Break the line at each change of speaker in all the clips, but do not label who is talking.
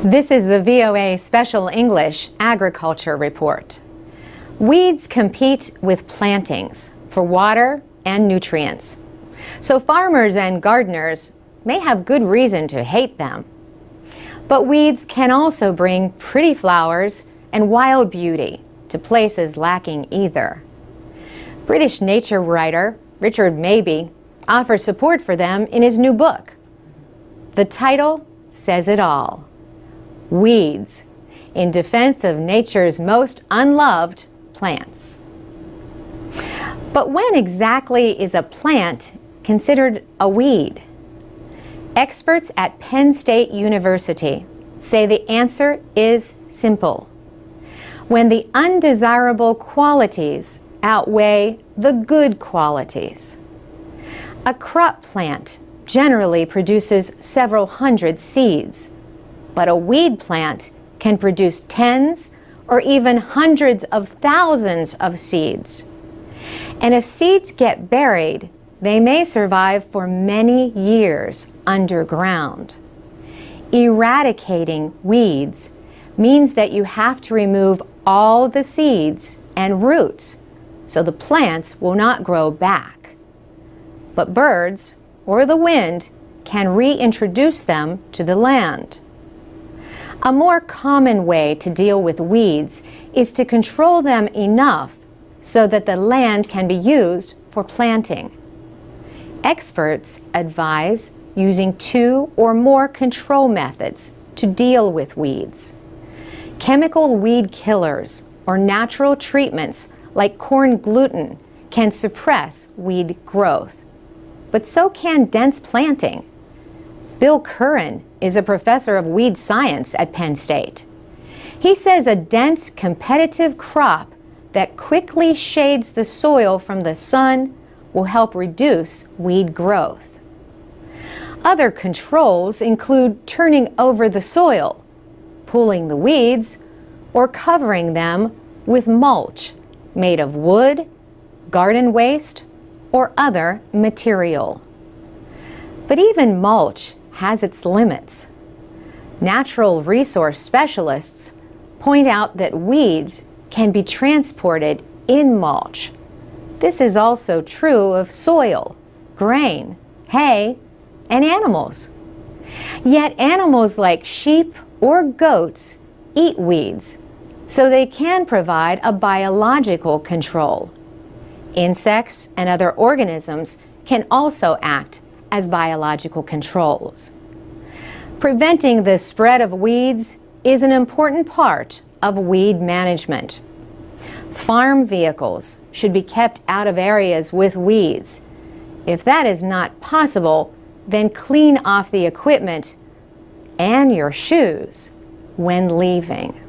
This is the VOA Special English Agriculture Report. Weeds compete with plantings for water and nutrients. So farmers and gardeners may have good reason to hate them. But weeds can also bring pretty flowers and wild beauty to places lacking either. British nature writer Richard Mabey offers support for them in his new book. The title says it all: Weeds, in defense of nature's most unloved plants. But when exactly is a plant considered a weed? Experts at Penn State University say the answer is simple: when the undesirable qualities outweigh the good qualities. A crop plant generally produces several hundred seeds, but a weed plant can produce tens or even hundreds of thousands of seeds. And if seeds get buried, they may survive for many years underground. Eradicating weeds means that you have to remove all the seeds and roots so the plants will not grow back. But birds or the wind can reintroduce them to the land. A more common way to deal with weeds is to control them enough so that the land can be used for planting. Experts advise using 2 or more control methods to deal with weeds. Chemical weed killers or natural treatments like corn gluten can suppress weed growth, but so can dense planting. Bill Curran is a professor of weed science at Penn State. He says a dense, competitive crop that quickly shades the soil from the sun will help reduce weed growth. Other controls include turning over the soil, pulling the weeds, or covering them with mulch made of wood, garden waste, or other material. But even mulch has its limits. Natural resource specialists point out that weeds can be transported in mulch. This is also true of soil, grain, hay, and animals. Yet animals like sheep or goats eat weeds, so they can provide a biological control. Insects and other organisms can also act as biological controls. Preventing the spread of weeds is an important part of weed management. Farm vehicles should be kept out of areas with weeds. If that is not possible, then clean off the equipment and your shoes when leaving.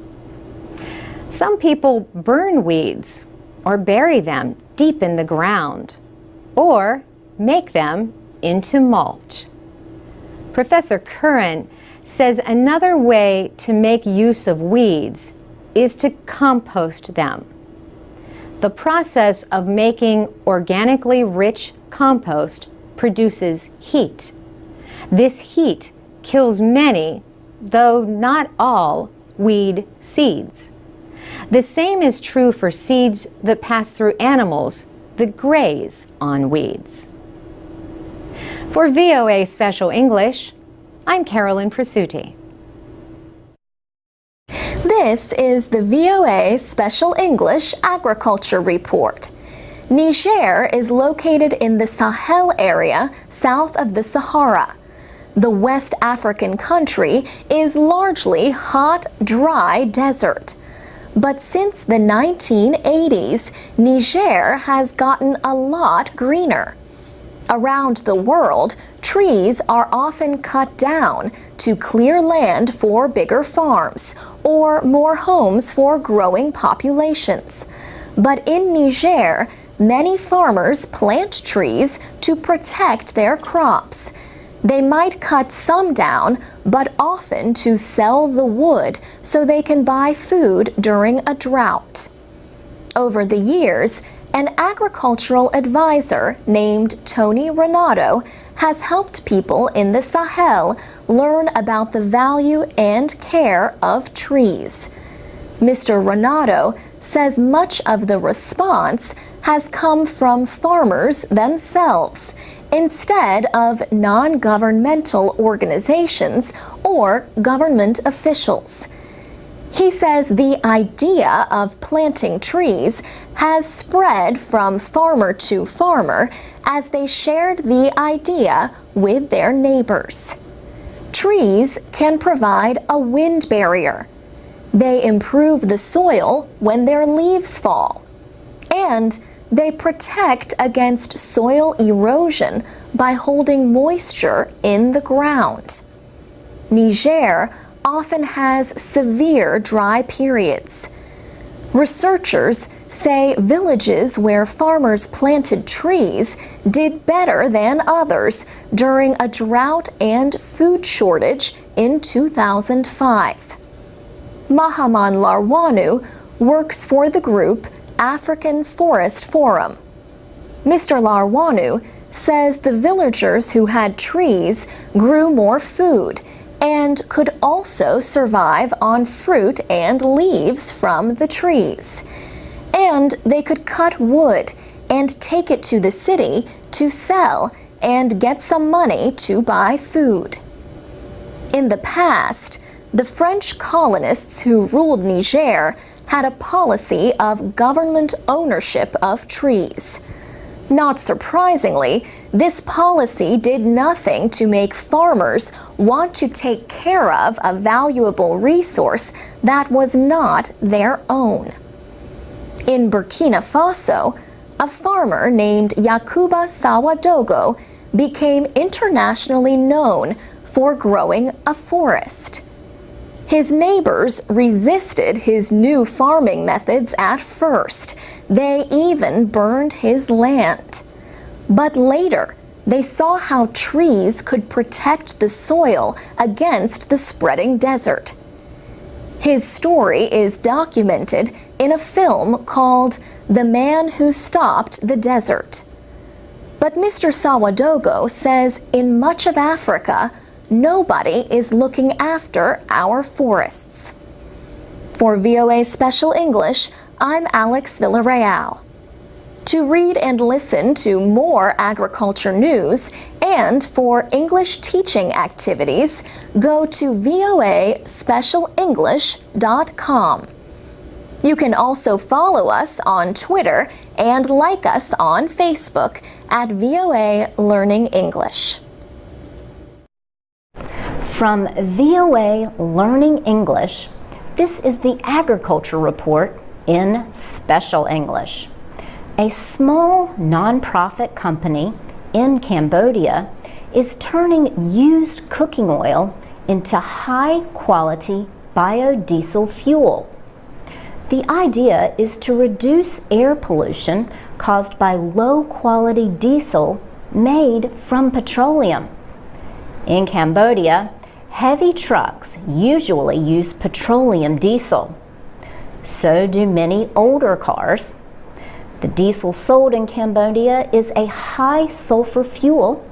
Some people burn weeds or bury them deep in the ground, or make them into mulch. Professor Curran says another way to make use of weeds is to compost them. The process of making organically rich compost produces heat. This heat kills many, though not all, weed seeds. The same is true for seeds that pass through animals that graze on weeds. For VOA Special English, I'm Carolyn Presutti.
This is the VOA Special English Agriculture Report. Niger is located in the Sahel area south of the Sahara. The West African country is largely hot, dry desert. But since the 1980s, Niger has gotten a lot greener. Around the world, trees are often cut down to clear land for bigger farms or more homes for growing populations. But in Niger, many farmers plant trees to protect their crops. They might cut some down, but often to sell the wood so they can buy food during a drought. Over the years, An agricultural advisor named Tony Renato has helped people in the Sahel learn about the value and care of trees. Mr. Renato says much of the response has come from farmers themselves instead of non-governmental organizations or government officials. He says the idea of planting trees has spread from farmer to farmer as they shared the idea with their neighbors. Trees can provide a wind barrier. They improve the soil when their leaves fall. And they protect against soil erosion by holding moisture in the ground. Niger often has severe dry periods. Researchers say villages where farmers planted trees did better than others during a drought and food shortage in 2005. Mahaman Larwanu works for the group African Forest Forum. Mr. Larwanu says the villagers who had trees grew more food and could also survive on fruit and leaves from the trees. And they could cut wood and take it to the city to sell and get some money to buy food. In the past, the French colonists who ruled Niger had a policy of government ownership of trees. Not surprisingly, this policy did nothing to make farmers want to take care of a valuable resource that was not their own. In Burkina Faso, a farmer named Yakuba Sawadogo became internationally known for growing a forest. His neighbors resisted his new farming methods at first. They even burned his land. But later, they saw how trees could protect the soil against the spreading desert. His story is documented in a film called The Man Who Stopped the Desert. But Mr. Sawadogo says in much of Africa, nobody is looking after our forests. For VOA Special English, I'm Alex Villarreal. To read and listen to more agriculture news and for English teaching activities, go to voaspecialenglish.com. You can also follow us on Twitter and like us on Facebook at VOA Learning English.
From VOA Learning English, this is the Agriculture Report in Special English. A small nonprofit company in Cambodia is turning used cooking oil into high-quality biodiesel fuel. The idea is to reduce air pollution caused by low-quality diesel made from petroleum. In Cambodia, heavy trucks usually use petroleum diesel. So do many older cars. The diesel sold in Cambodia is a high sulfur fuel.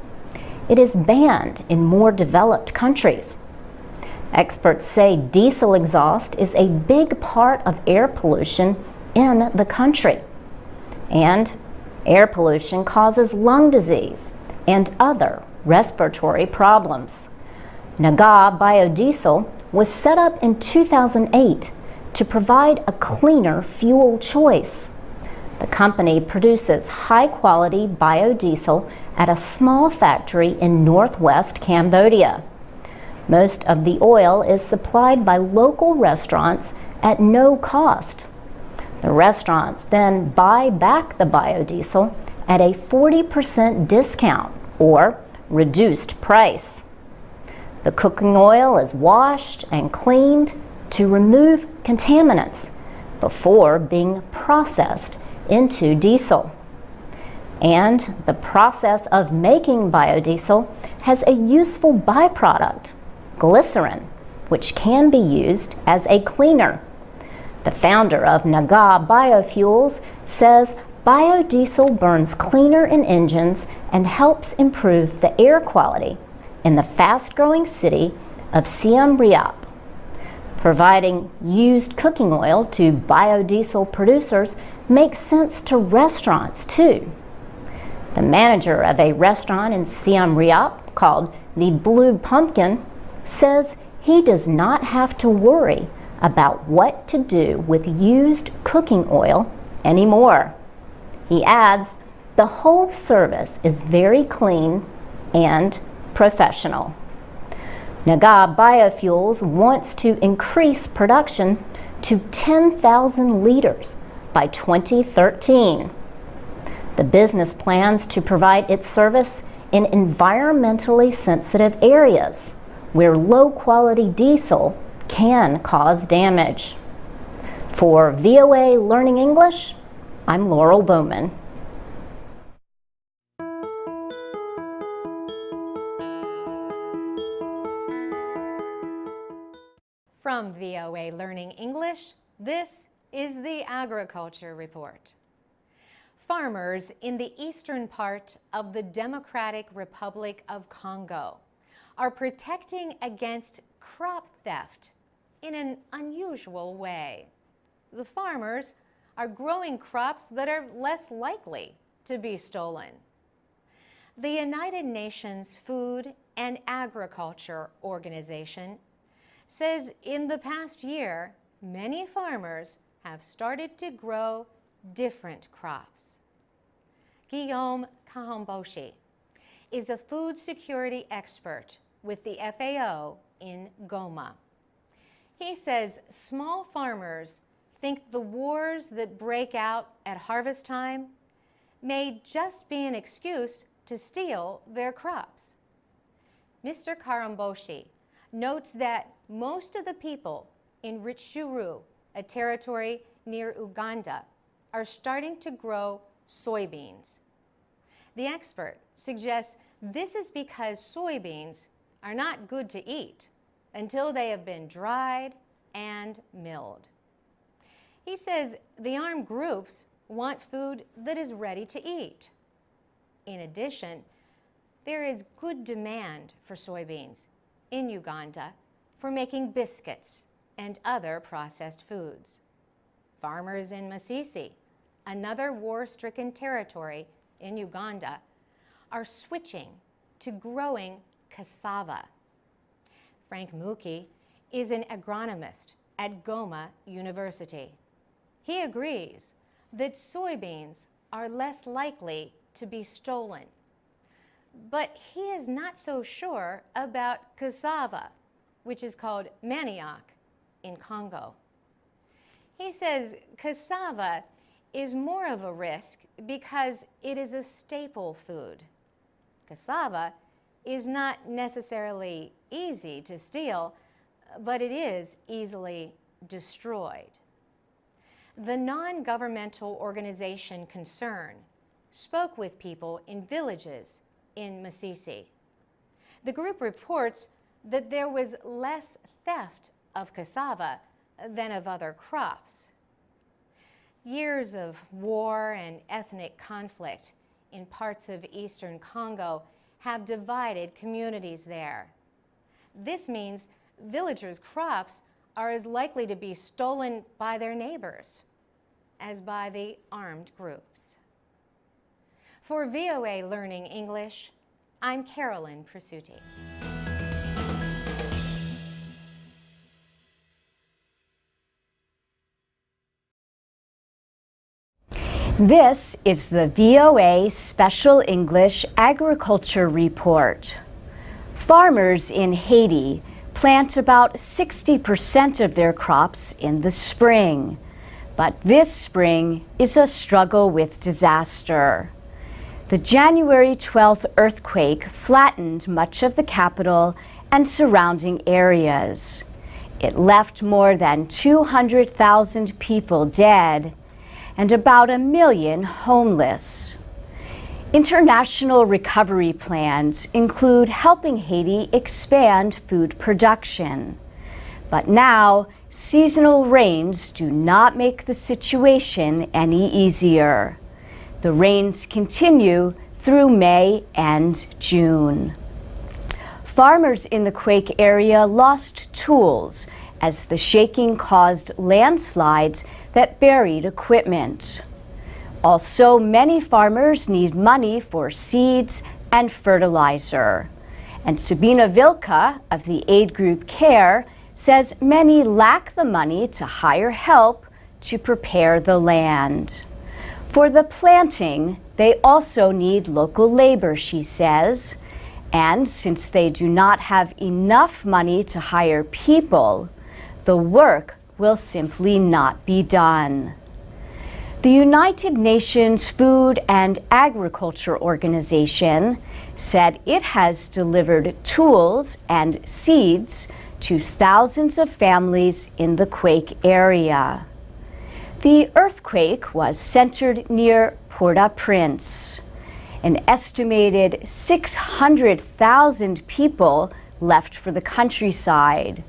It is banned in more developed countries. Experts say diesel exhaust is a big part of air pollution in the country. And air pollution causes lung disease and other respiratory problems. Naga Biodiesel was set up in 2008 to provide a cleaner fuel choice. The company produces high-quality biodiesel at a small factory in northwest Cambodia. Most of the oil is supplied by local restaurants at no cost. The restaurants then buy back the biodiesel at a 40% discount or reduced price. The cooking oil is washed and cleaned to remove contaminants before being processed into diesel. And the process of making biodiesel has a useful byproduct, glycerin, which can be used as a cleaner. The founder of Naga Biofuels says Biodiesel burns cleaner in engines and helps improve the air quality in the fast-growing city of Siem Reap. Providing used cooking oil to biodiesel producers makes sense to restaurants too. The manager of a restaurant in Siem Reap called the Blue Pumpkin says he does not have to worry about what to do with used cooking oil anymore. He adds, the whole service is very clean and professional. Naga Biofuels wants to increase production to 10,000 liters by 2013. The business plans to provide its service in environmentally sensitive areas where low-quality diesel can cause damage. For VOA Learning English, I'm Laurel Bowman.
From VOA Learning English, this is the Agriculture Report. Farmers in the eastern part of the Democratic Republic of Congo are protecting against crop theft in an unusual way. The farmers are growing crops that are less likely to be stolen. The United Nations Food and Agriculture Organization says in the past year, many farmers have started to grow different crops. Guillaume Kahomboshi is a food security expert with the FAO in Goma. He says small farmers think the wars that break out at harvest time may just be an excuse to steal their crops. Mr. Karamboshi notes that most of the people in Rutshuru, a territory near Uganda, are starting to grow soybeans. The expert suggests this is because soybeans are not good to eat until they have been dried and milled. He says the armed groups want food that is ready to eat. In addition, there is good demand for soybeans in Uganda for making biscuits and other processed foods. Farmers in Masisi, another war-stricken territory in Uganda, are switching to growing cassava. Frank Muki is an agronomist at Goma University. He agrees that soybeans are less likely to be stolen, but he is not so sure about cassava, which is called manioc in Congo. He says cassava is more of a risk because it is a staple food. Cassava is not necessarily easy to steal, but it is easily destroyed. The non-governmental organization Concern spoke with people in villages in Masisi. The group reports that there was less theft of cassava than of other crops. Years of war and ethnic conflict in parts of eastern Congo have divided communities there. This means villagers' crops are as likely to be stolen by their neighbors as by the armed groups. For VOA Learning English, I'm Carolyn Presutti.
This is the VOA Special English Agriculture Report. Farmers in Haiti plant about 60% of their crops in the spring. But this spring is a struggle with disaster. The January 12th earthquake flattened much of the capital and surrounding areas. It left more than 200,000 people dead and about 1 million homeless. International recovery plans include helping Haiti expand food production. But now, seasonal rains do not make the situation any easier. The rains continue through May and June. Farmers in the quake area lost tools as the shaking caused landslides that buried equipment. Also, many farmers need money for seeds and fertilizer. And Sabina Vilka of the aid group CARE says many lack the money to hire help to prepare the land. For the planting, they also need local labor, she says. And since they do not have enough money to hire people, the work will simply not be done. The United Nations Food and Agriculture Organization said it has delivered tools and seeds to thousands of families in the quake area. The earthquake was centered near Port-au-Prince. An estimated 600,000 people left for the countryside.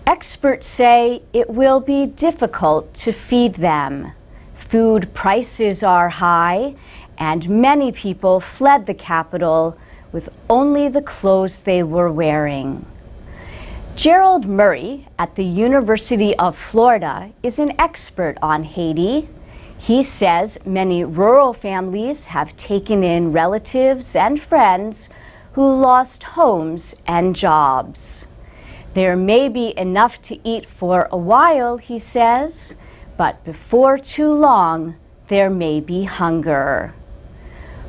Experts say it will be difficult to feed them. Food prices are high, and many people fled the capital with only the clothes they were wearing. Gerald Murray at the University of Florida is an expert on Haiti. He says many rural families have taken in relatives and friends who lost homes and jobs. There may be enough to eat for a while, he says, but before too long, there may be hunger.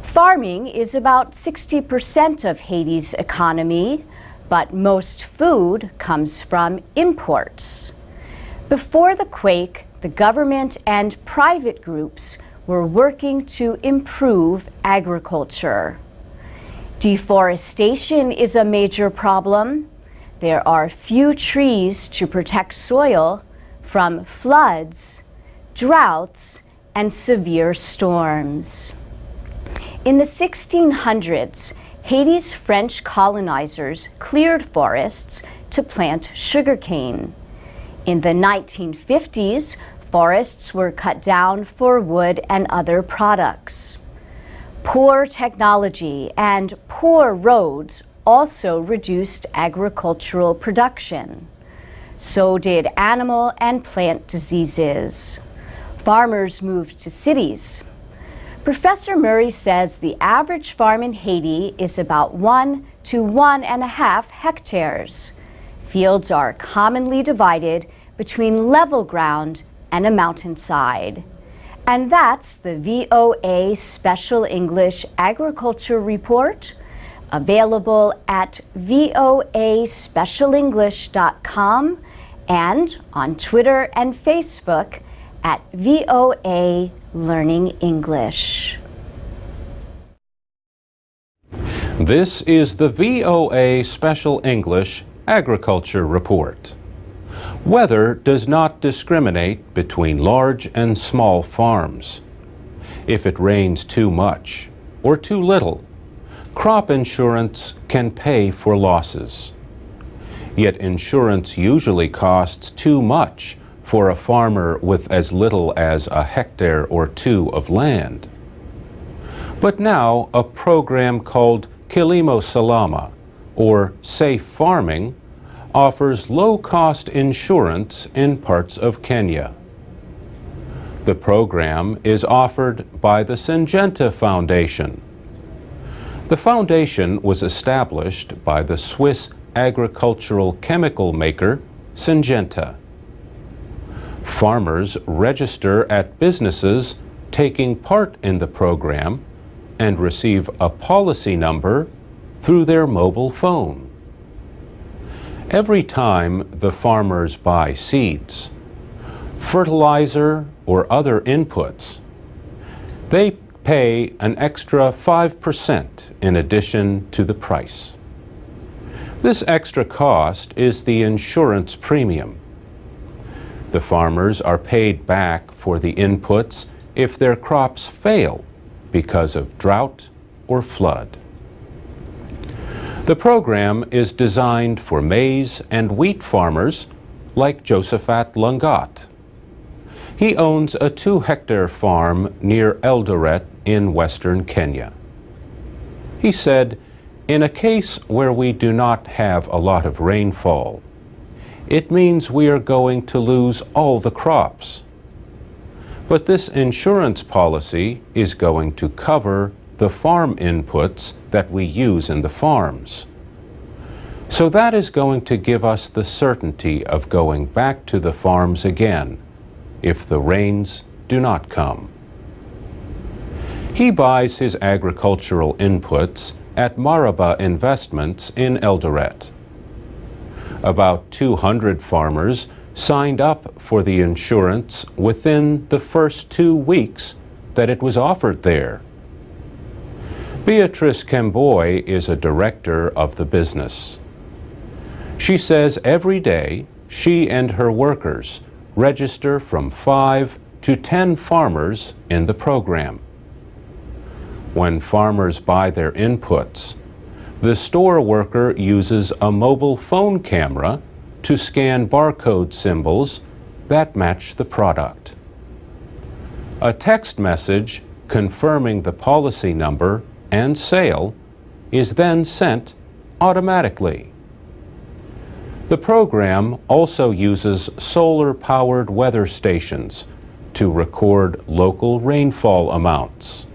Farming is about 60% of Haiti's economy, but most food comes from imports. Before the quake, the government and private groups were working to improve agriculture. Deforestation is a major problem. There are few trees to protect soil from floods, droughts, and severe storms. In the 1600s, Haiti's French colonizers cleared forests to plant sugarcane. In the 1950s, forests were cut down for wood and other products. Poor technology and poor roads also reduced agricultural production. So did animal and plant diseases. Farmers moved to cities. Professor Murray says the average farm in Haiti is about 1 to 1.5 hectares. Fields are commonly divided between level ground and a mountainside. And that's the VOA Special English Agriculture Report, available at voaspecialenglish.com and on Twitter and Facebook at VOA Learning English.
This is the VOA Special English Agriculture Report. Weather does not discriminate between large and small farms. If it rains too much or too little, crop insurance can pay for losses. Yet insurance usually costs too much for a farmer with as little as a hectare or two of land. But now a program called Kilimo Salama, or Safe Farming, offers low-cost insurance in parts of Kenya. The program is offered by the Syngenta Foundation. The foundation was established by the Swiss agricultural chemical maker Syngenta. Farmers register at businesses taking part in the program and receive a policy number through their mobile phone. Every time the farmers buy seeds, fertilizer, or other inputs, they pay an extra 5% in addition to the price. This extra cost is the insurance premium. The farmers are paid back for the inputs if their crops fail because of drought or flood. The program is designed for maize and wheat farmers like Josephat Lungat. He owns a 2-hectare farm near Eldoret, in western Kenya. He said, "In a case where we do not have a lot of rainfall, it means we are going to lose all the crops. But this insurance policy is going to cover the farm inputs that we use in the farms. So that is going to give us the certainty of going back to the farms again if the rains do not come." He buys his agricultural inputs at Maraba Investments in Eldoret. About 200 farmers signed up for the insurance within the first 2 weeks that it was offered there. Beatrice Kemboy is a director of the business. She says every day she and her workers register from 5 to 10 farmers in the program. When farmers buy their inputs, the store worker uses a mobile phone camera to scan barcode symbols that match the product. A text message confirming the policy number and sale is then sent automatically. The program also uses solar-powered weather stations to record local rainfall amounts.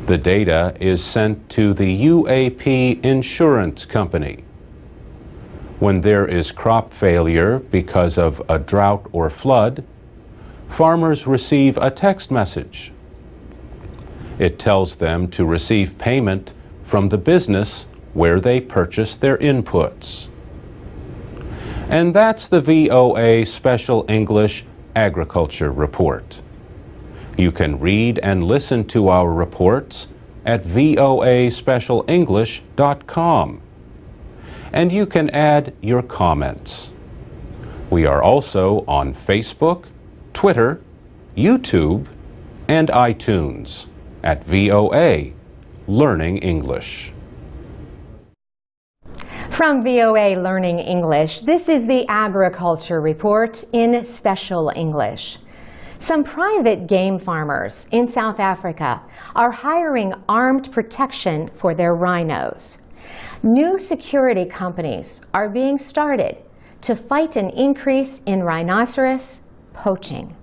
The data is sent to the UAP insurance company. When there is crop failure because of a drought or flood, farmers receive a text message. It tells them to receive payment from the business where they purchased their inputs. And that's the VOA Special English Agriculture Report. You can read and listen to our reports at voaspecialenglish.com. And you can add your comments. We are also on Facebook, Twitter, YouTube, and iTunes at VOA Learning English.
From VOA Learning English, this is the Agriculture Report in Special English. Some private game farmers in South Africa are hiring armed protection for their rhinos. New security companies are being started to fight an increase in rhinoceros poaching.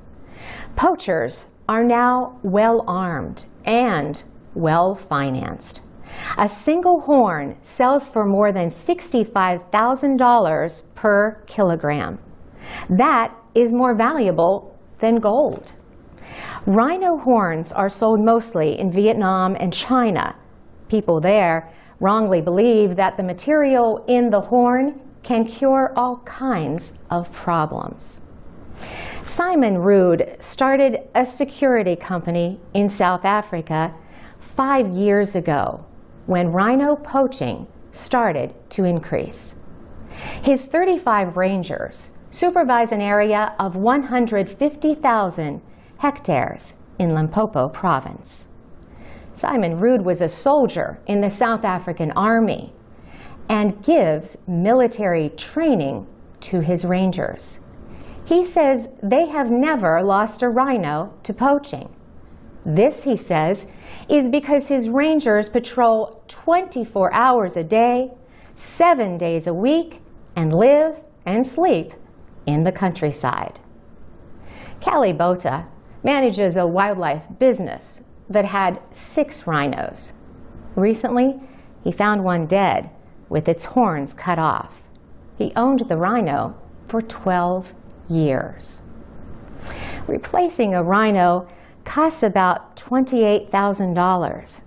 Poachers are now well armed and well financed. A single horn sells for more than $65,000 per kilogram. That is more valuable than gold. Rhino horns are sold mostly in Vietnam and China. People there wrongly believe that the material in the horn can cure all kinds of problems. Simon Rood started a security company in South Africa 5 years ago when rhino poaching started to increase. His 35 rangers supervise an area of 150,000 hectares in Limpopo province. Simon Rood was a soldier in the South African Army and gives military training to his rangers. He says they have never lost a rhino to poaching. This, he says, is because his rangers patrol 24 hours a day, 7 days a week, and live and sleep in the countryside. Callie Botha manages a wildlife business that had 6 rhinos. Recently, he found one dead with its horns cut off. He owned the rhino for 12 years. Replacing a rhino costs about $28,000.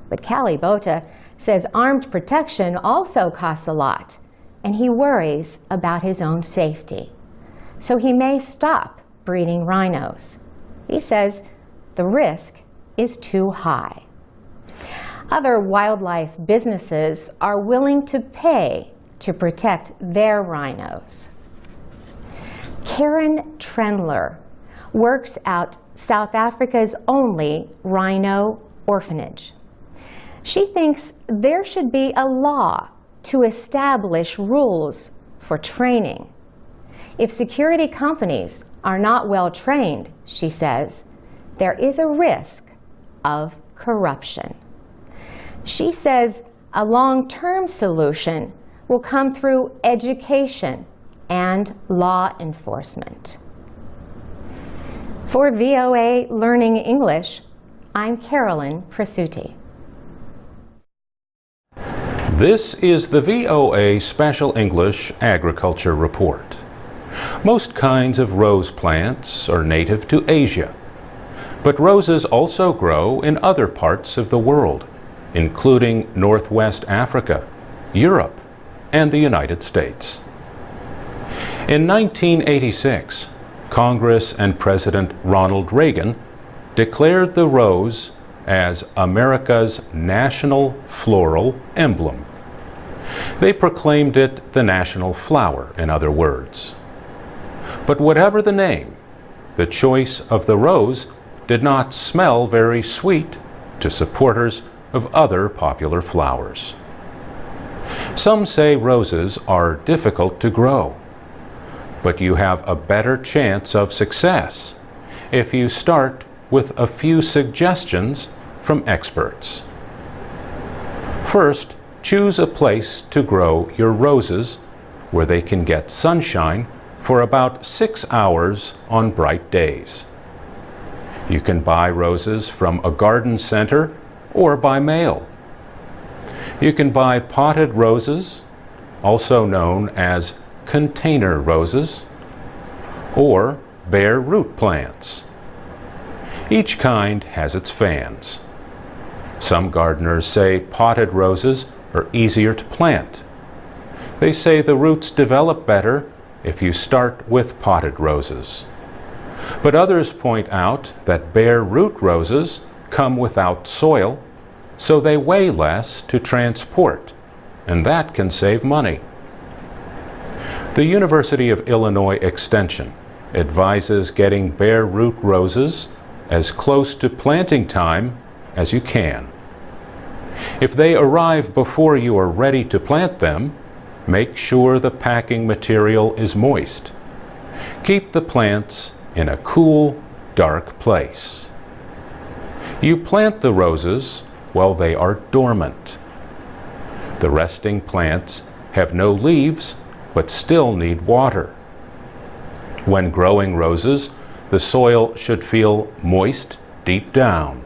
But Callie Botha says armed protection also costs a lot, and he worries about his own safety. So he may stop breeding rhinos. He says the risk is too high. Other wildlife businesses are willing to pay to protect their rhinos. Karen Trendler works at South Africa's only rhino orphanage. She thinks there should be a law to establish rules for training. If security companies are not well trained, she says, there is a risk of corruption. She says a long-term solution will come through education and law enforcement. For VOA Learning English, I'm Carolyn Presutti.
This is the VOA Special English Agriculture Report. Most kinds of rose plants are native to Asia, but roses also grow in other parts of the world, including Northwest Africa, Europe, and the United States. In 1986, Congress and President Ronald Reagan declared the rose as America's national floral emblem. They proclaimed it the national flower, in other words. But whatever the name, the choice of the rose did not smell very sweet to supporters of other popular flowers. Some say roses are difficult to grow, but you have a better chance of success if you start with a few suggestions from experts. First, choose a place to grow your roses where they can get sunshine for about 6 hours on bright days. You can buy roses from a garden center or by mail. You can buy potted roses, also known as container roses, or bare root plants. Each kind has its fans. Some gardeners say potted roses are easier to plant. They say the roots develop better if you start with potted roses. But others point out that bare root roses come without soil, so they weigh less to transport, and that can save money. The University of Illinois Extension advises getting bare root roses as close to planting time as you can. If they arrive before you are ready to plant them, make sure the packing material is moist. Keep the plants in a cool, dark place. You plant the roses while they are dormant. The resting plants have no leaves but still need water. When growing roses, the soil should feel moist deep down.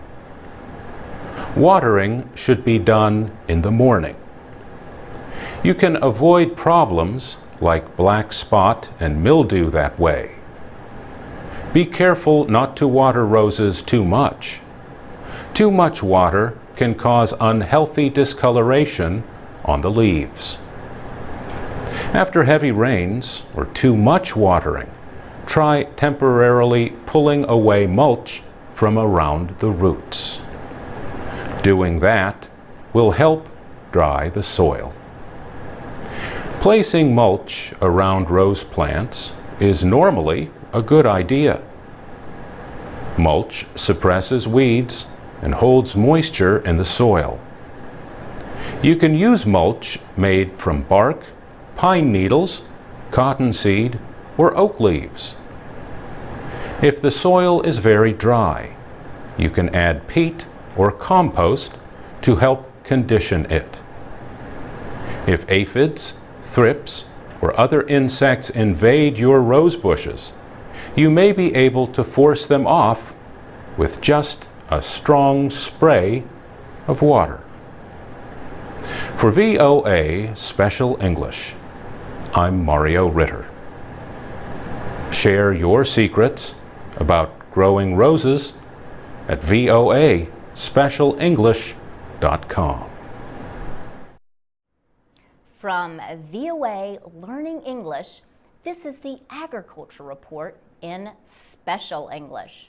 Watering should be done in the morning. You can avoid problems like black spot and mildew that way. Be careful not to water roses too much. Too much water can cause unhealthy discoloration on the leaves. After heavy rains or too much watering, try temporarily pulling away mulch from around the roots. Doing that will help dry the soil. Placing mulch around rose plants is normally a good idea. Mulch suppresses weeds and holds moisture in the soil. You can use mulch made from bark, pine needles, cottonseed, or oak leaves. If the soil is very dry, you can add peat or compost to help condition it. If aphids, thrips, or other insects invade your rose bushes, you may be able to force them off with just a strong spray of water. For VOA Special English, I'm Mario Ritter. Share your secrets about growing roses at voaspecialenglish.com.
From VOA Learning English, this is the Agriculture Report in Special English.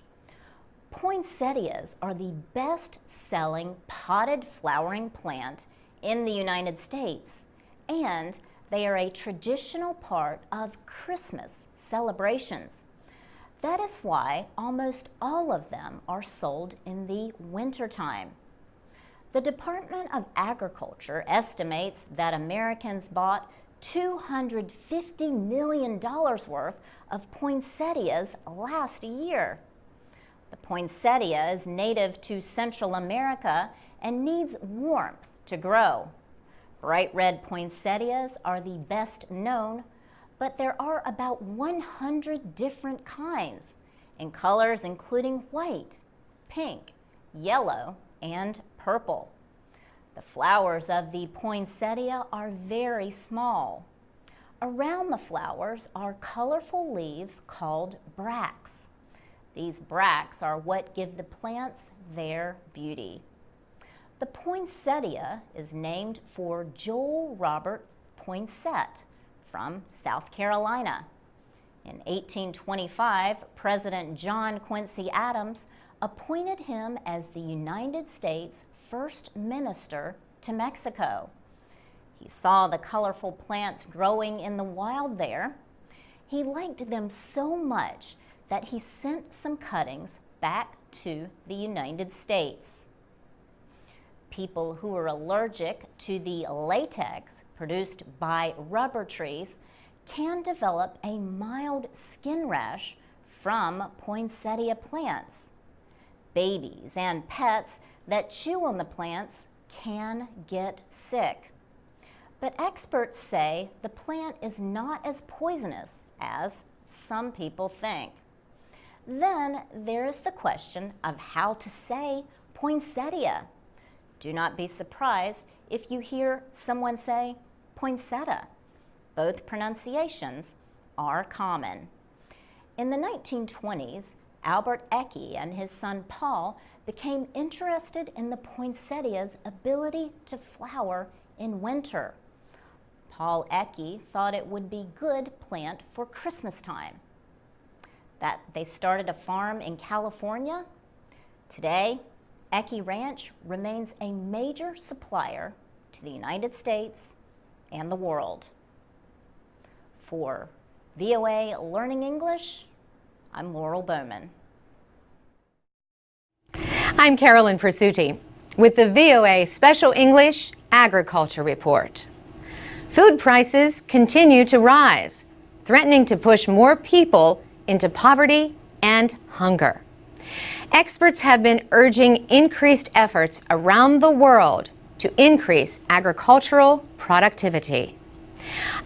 Poinsettias are the best-selling potted flowering plant in the United States, and they are a traditional part of Christmas celebrations. That is why almost all of them are sold in the wintertime. The Department of Agriculture estimates that Americans bought $250 million worth of poinsettias last year.
The poinsettia is native to Central America and needs warmth to grow. Bright red poinsettias are the best known, but there are about 100 different kinds in colors including white, pink, yellow, and purple. The flowers of the poinsettia are very small. Around the flowers are colorful leaves called bracts. These bracts are what give the plants their beauty. The poinsettia is named for Joel Robert Poinsett from South Carolina. In 1825, President John Quincy Adams appointed him as the United States' first minister to Mexico. He saw the colorful plants growing in the wild there. He liked them so much that he sent some cuttings back to the United States. People who are allergic to the latex produced by rubber trees can develop a mild skin rash from poinsettia plants. Babies and pets that chew on the plants can get sick. But experts say the plant is not as poisonous as some people think. Then there is the question of how to say poinsettia. Do not be surprised if you hear someone say poinsettia. Both pronunciations are common. In the 1920s, Albert Ecke and his son Paul became interested in the poinsettia's ability to flower in winter. Paul Ecke thought it would be a good plant for Christmas time. That they started a farm in California. Today, Ecke Ranch remains a major supplier to the United States and the world. For VOA Learning English, I'm Laurel Bowman.
I'm Carolyn Persutti with the VOA Special English Agriculture Report. Food prices continue to rise, threatening to push more people into poverty and hunger. Experts have been urging increased efforts around the world to increase agricultural productivity.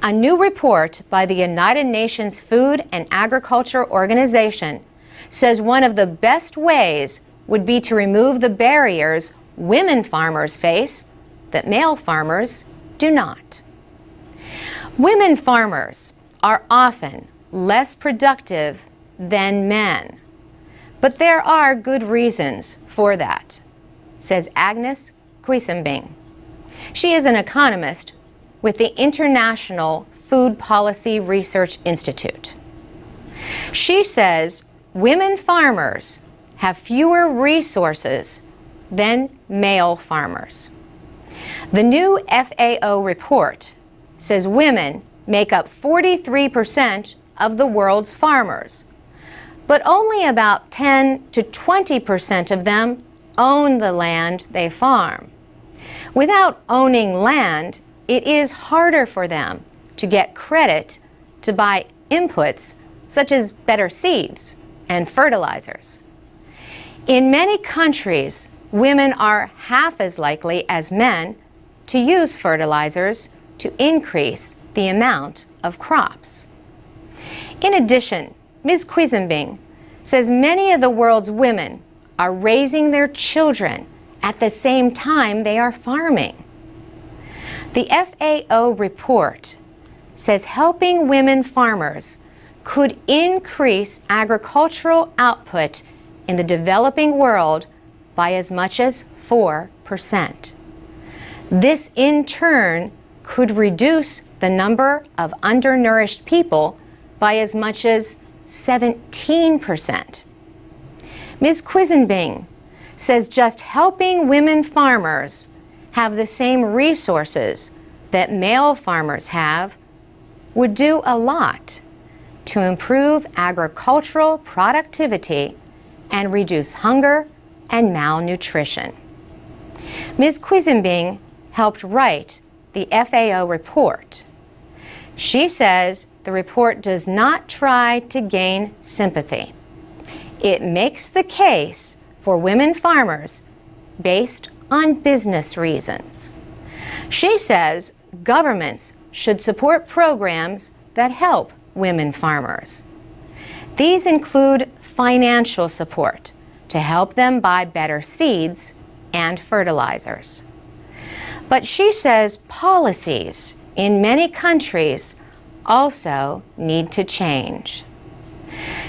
A new report by the United Nations Food and Agriculture Organization says one of the best ways would be to remove the barriers women farmers face that male farmers do not. Women farmers are often less productive than men. But there are good reasons for that, says Agnes Quisenbing. She is an economist with the International Food Policy Research Institute. She says women farmers have fewer resources than male farmers. The new FAO report says women make up 43% of the world's farmers, but only about 10 to 20% of them own the land they farm. Without owning land, it is harder for them to get credit to buy inputs such as better seeds and fertilizers. In many countries, women are half as likely as men to use fertilizers to increase the amount of crops. In addition, Ms. Quisenbing says many of the world's women are raising their children at the same time they are farming. The FAO report says helping women farmers could increase agricultural output in the developing world by as much as 4%. This in turn could reduce the number of undernourished people by as much as 17%. Ms. Quisenbing says just helping women farmers have the same resources that male farmers have would do a lot to improve agricultural productivity and reduce hunger and malnutrition. Ms. Quisenbing helped write the FAO report. She says the report does not try to gain sympathy. It makes the case for women farmers based on business reasons. She says governments should support programs that help women farmers. These include financial support to help them buy better seeds and fertilizers. But she says policies in many countries also need to change.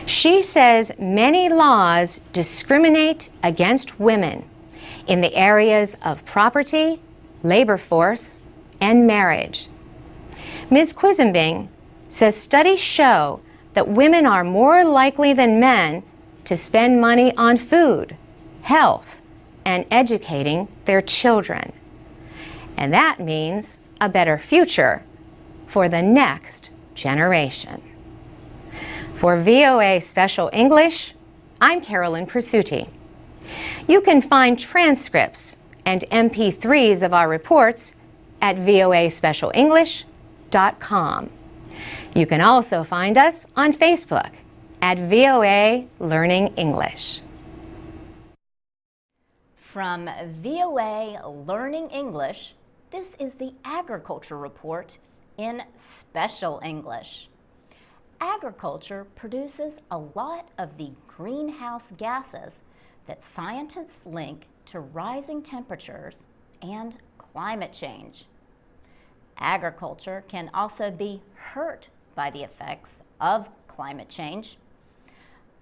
She says many laws discriminate against women in the areas of property, labor force, and marriage. Ms. Quisenbing says studies show that women are more likely than men to spend money on food, health, and educating their children. And that means a better future for the next generation. For VOA Special English, I'm Carolyn Presutti. You can find transcripts and MP3s of our reports at voaspecialenglish.com. You can also find us on Facebook at VOA Learning English.
From VOA Learning English, this is the Agriculture Report in Special English. Agriculture produces a lot of the greenhouse gases that scientists link to rising temperatures and climate change. Agriculture can also be hurt by the effects of climate change.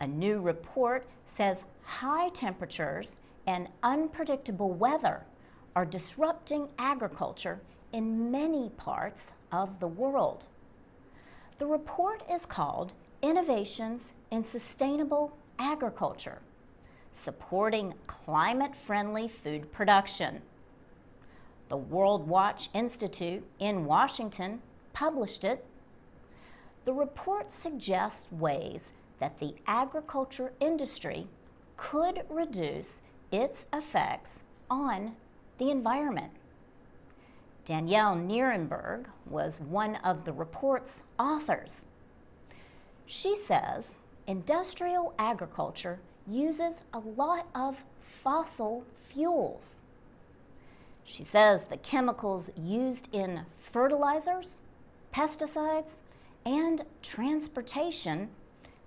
A new report says high temperatures and unpredictable weather are disrupting agriculture in many parts of the world. The report is called Innovations in Sustainable Agriculture, Supporting Climate-Friendly Food Production. The World Watch Institute in Washington published it. The report suggests ways that the agriculture industry could reduce its effects on the environment. Danielle Nierenberg was one of the report's authors. She says industrial agriculture uses a lot of fossil fuels. She says the chemicals used in fertilizers, pesticides, and transportation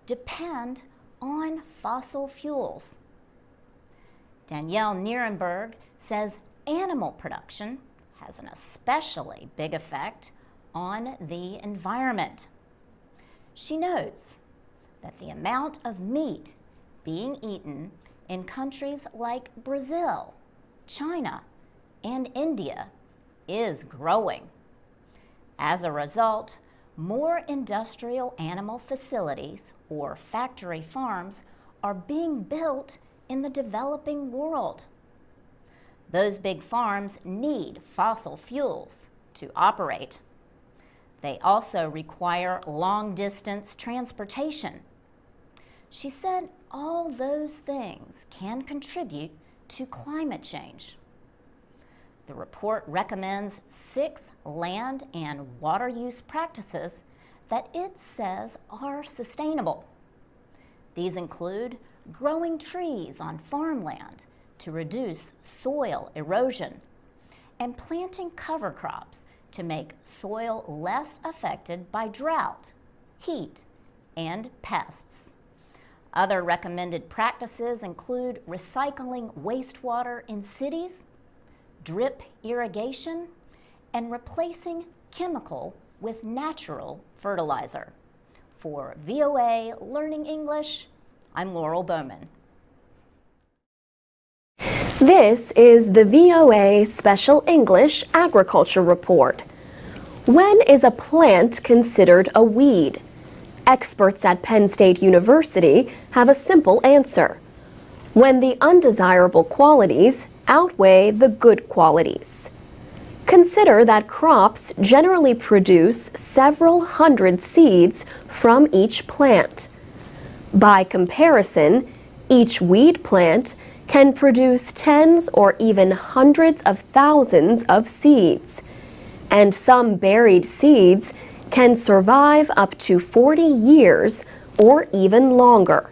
depend on fossil fuels. Danielle Nierenberg says animal production has an especially big effect on the environment. She notes that the amount of meat being eaten in countries like Brazil, China, and India is growing. As a result, more industrial animal facilities or factory farms are being built in the developing world. Those big farms need fossil fuels to operate. They also require long-distance transportation. She said all those things can contribute to climate change. The report recommends 6 land and water use practices that it says are sustainable. These include growing trees on farmland to reduce soil erosion, and planting cover crops to make soil less affected by drought, heat, and pests. Other recommended practices include recycling wastewater in cities, drip irrigation, and replacing chemical with natural fertilizer. For VOA Learning English, I'm Laurel Bowman.
This is the VOA Special English Agriculture Report. When is a plant considered a weed? Experts at Penn State University have a simple answer: when the undesirable qualities outweigh the good qualities. Consider that crops generally produce several hundred seeds from each plant. By comparison, each weed plant can produce tens or even hundreds of thousands of seeds, and some buried seeds can survive up to 40 years or even longer.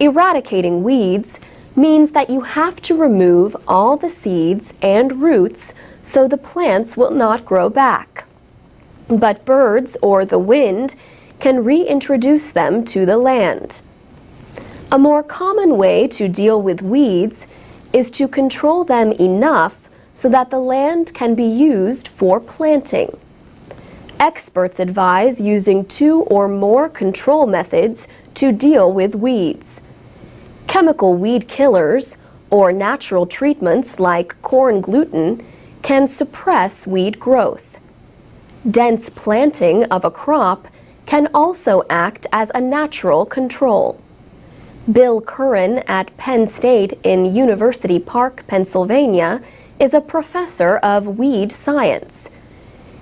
Eradicating weeds means that you have to remove all the seeds and roots so the plants will not grow back. But birds or the wind can reintroduce them to the land. A more common way to deal with weeds is to control them enough so that the land can be used for planting. Experts advise using 2 or more control methods to deal with weeds. Chemical weed killers or natural treatments like corn gluten can suppress weed growth. Dense planting of a crop can also act as a natural control. Bill Curran at Penn State in University Park, Pennsylvania, is a professor of weed science.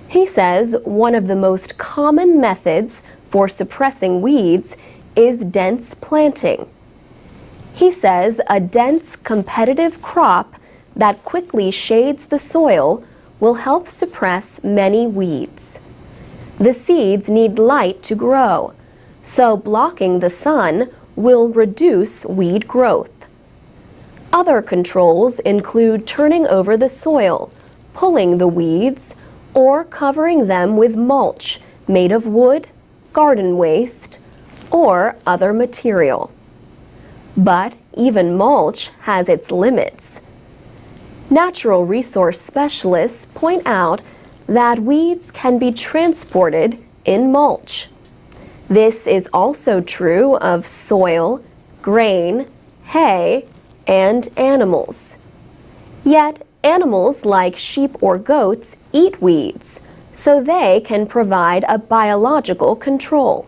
He says one of the most common methods for suppressing weeds is dense planting. He says a dense, competitive crop that quickly shades the soil will help suppress many weeds. The seeds need light to grow, so blocking the sun will reduce weed growth. Other controls include turning over the soil, pulling the weeds, or covering them with mulch made of wood, garden waste, or other material. But even mulch has its limits. Natural resource specialists point out that weeds can be transported in mulch. This is also true of soil, grain, hay, and animals. Yet, animals like sheep or goats eat weeds, so they can provide a biological control.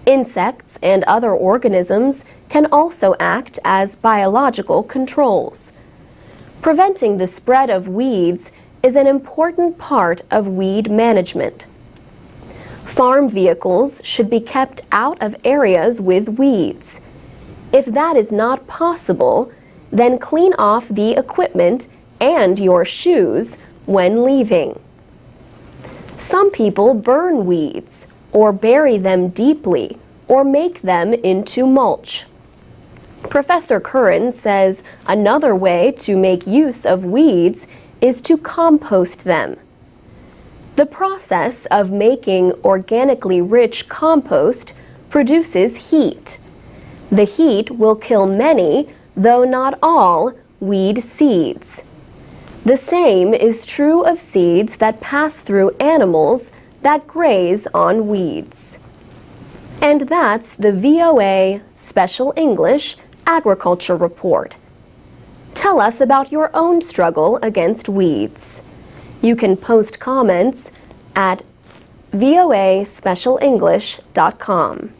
Insects and other organisms can also act as biological controls. Preventing the spread of weeds is an important part of weed management. Farm vehicles should be kept out of areas with weeds. If that is not possible, then clean off the equipment and your shoes when leaving. Some people burn weeds or bury them deeply or make them into mulch. Professor Curran says another way to make use of weeds is to compost them. The process of making organically rich compost produces heat. The heat will kill many, though not all, weed seeds. The same is true of seeds that pass through animals that graze on weeds. And that's the VOA Special English Agriculture Report. Tell us about your own struggle against weeds. You can post comments at voaspecialenglish.com.